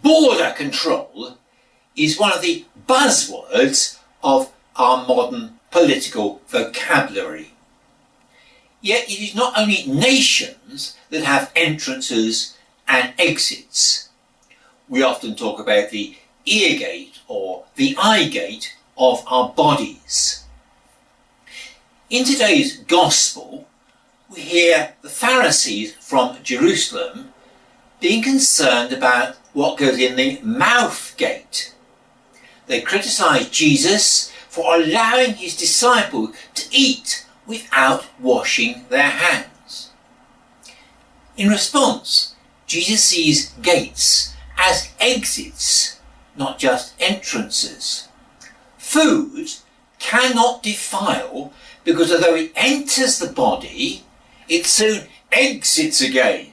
Border control is one of the buzzwords of our modern political vocabulary. Yet it is not only nations that have entrances and exits. We often talk about the ear gate or the eye gate of our bodies. In today's Gospel, we hear the Pharisees from Jerusalem being concerned about what goes in the mouth gate. They criticise Jesus for allowing his disciples to eat without washing their hands. In response, Jesus sees gates as exits, not just entrances. Food cannot defile because although it enters the body, it soon exits again.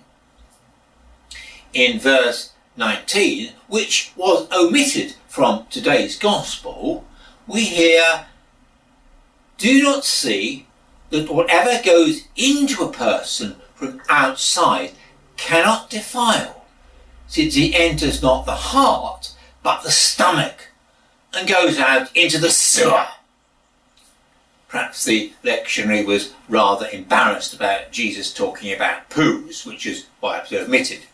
In verse 19, which was omitted from today's Gospel, we hear, "Do not see that whatever goes into a person from outside cannot defile, since it enters not the heart, but the stomach, and goes out into the sewer." Perhaps the lectionary was rather embarrassed about Jesus talking about poos, which is why it was omitted.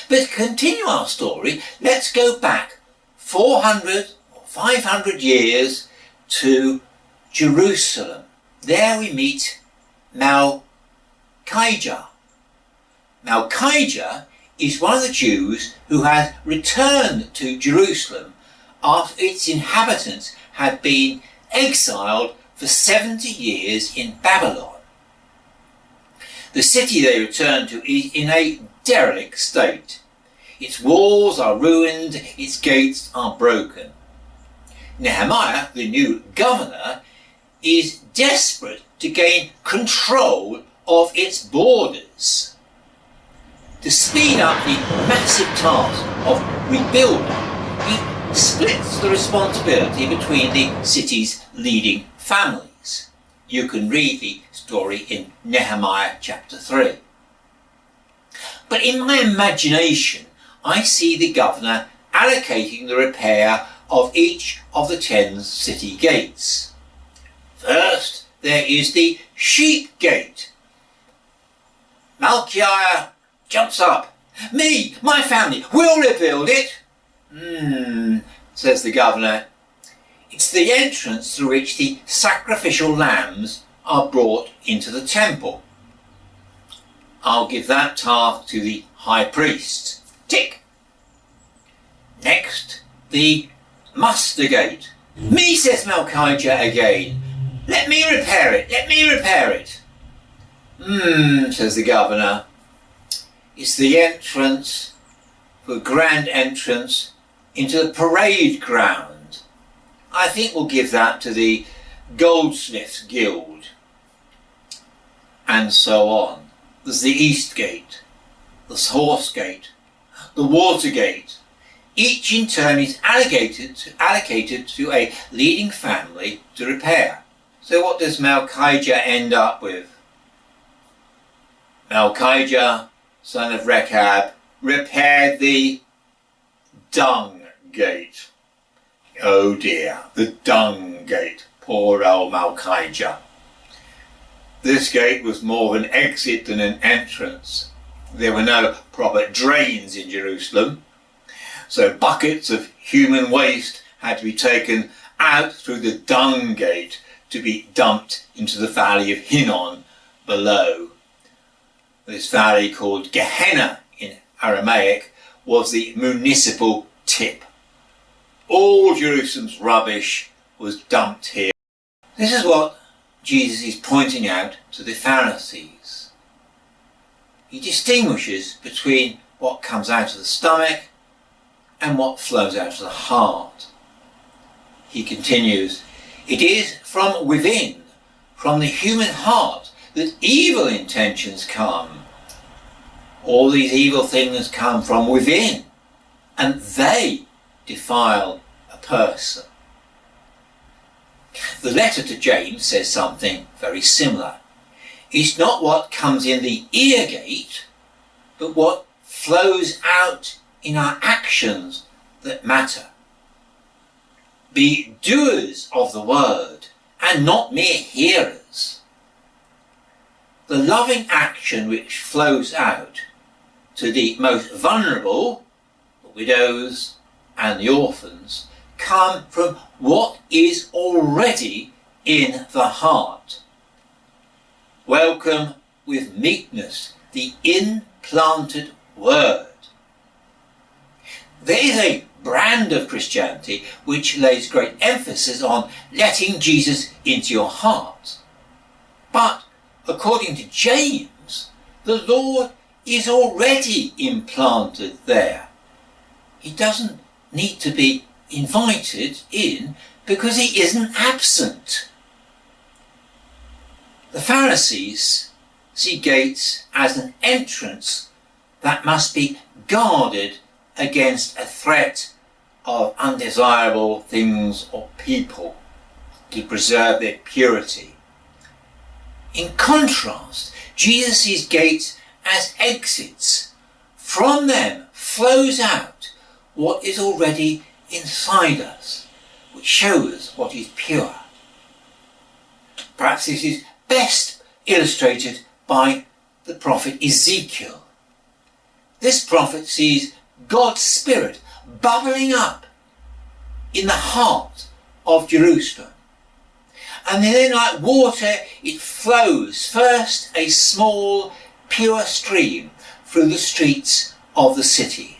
But to continue our story, let's go back 400 or 500 years to Jerusalem. There we meet Malchijah. Malchijah is one of the Jews who had returned to Jerusalem after its inhabitants had been exiled for 70 years in Babylon. The city they returned to is in a derelict state. Its walls are ruined, its gates are broken. Nehemiah, the new governor, is desperate to gain control of its borders. To speed up the massive task of rebuilding, he splits the responsibility between the city's leading families. You can read the story in Nehemiah chapter 3. But in my imagination, I see the governor allocating the repair of each of the 10 city gates. First, there is the sheep gate. Malchijah jumps up. "Me, my family, we'll rebuild it." Says the governor. "It's the entrance through which the sacrificial lambs are brought into the temple. I'll give that task to the high priest." Tick. Next, the muster gate. "Me," says Malchijah again. "Let me repair it, let me repair it." Says the governor. "It's the entrance, the grand entrance into the parade ground. I think we'll give that to the Goldsmiths Guild." And so on. There's the East Gate, the Horse Gate, the Water Gate. Each in turn is allocated to a leading family to repair. So what does Malchijah end up with? Malchijah, son of Rechab, repaired the Dung Gate. Oh dear, the Dung Gate. Poor old Malchijah. This gate was more of an exit than an entrance. There were no proper drains in Jerusalem, so buckets of human waste had to be taken out through the Dung Gate to be dumped into the valley of Hinnom below. This valley, called Gehenna in Aramaic, was the municipal tip. All Jerusalem's rubbish was dumped here. This is what Jesus is pointing out to the Pharisees. He distinguishes between what comes out of the stomach and what flows out of the heart. He continues, "It is from within, from the human heart, that evil intentions come. All these evil things come from within, and they defile a person." The letter to James says something very similar. It's not what comes in the ear gate, but what flows out in our actions that matter. Be doers of the word and not mere hearers. The loving action which flows out to the most vulnerable, the widows and the orphans, come from what is already in the heart. Welcome with meekness the implanted word. There is a brand of Christianity which lays great emphasis on letting Jesus into your heart. But according to James, the Lord is already implanted there. He doesn't need to be invited in because he isn't absent. The Pharisees see gates as an entrance that must be guarded against a threat of undesirable things or people to preserve their purity. In contrast, Jesus sees gates as exits. From them flows out what is already inside us, which shows what is pure. Perhaps this is best illustrated by the prophet Ezekiel. This prophet sees God's Spirit bubbling up in the heart of Jerusalem. And then, like water, it flows first a small, pure stream through the streets of the city,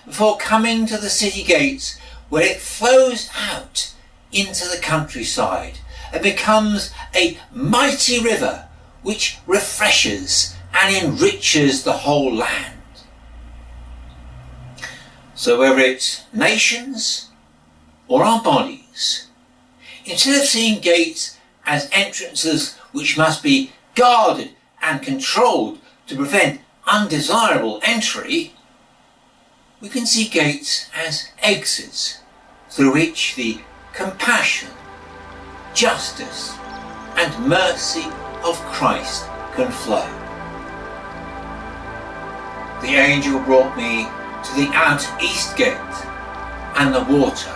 before coming to the city gates, where it flows out into the countryside and becomes a mighty river which refreshes and enriches the whole land. So whether it's nations or our bodies, instead of seeing gates as entrances which must be guarded and controlled to prevent undesirable entry, we can see gates as exits through which the compassion, justice and mercy of Christ can flow. The angel brought me to the out-east gate, and the water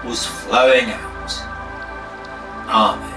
was flowing out. Amen.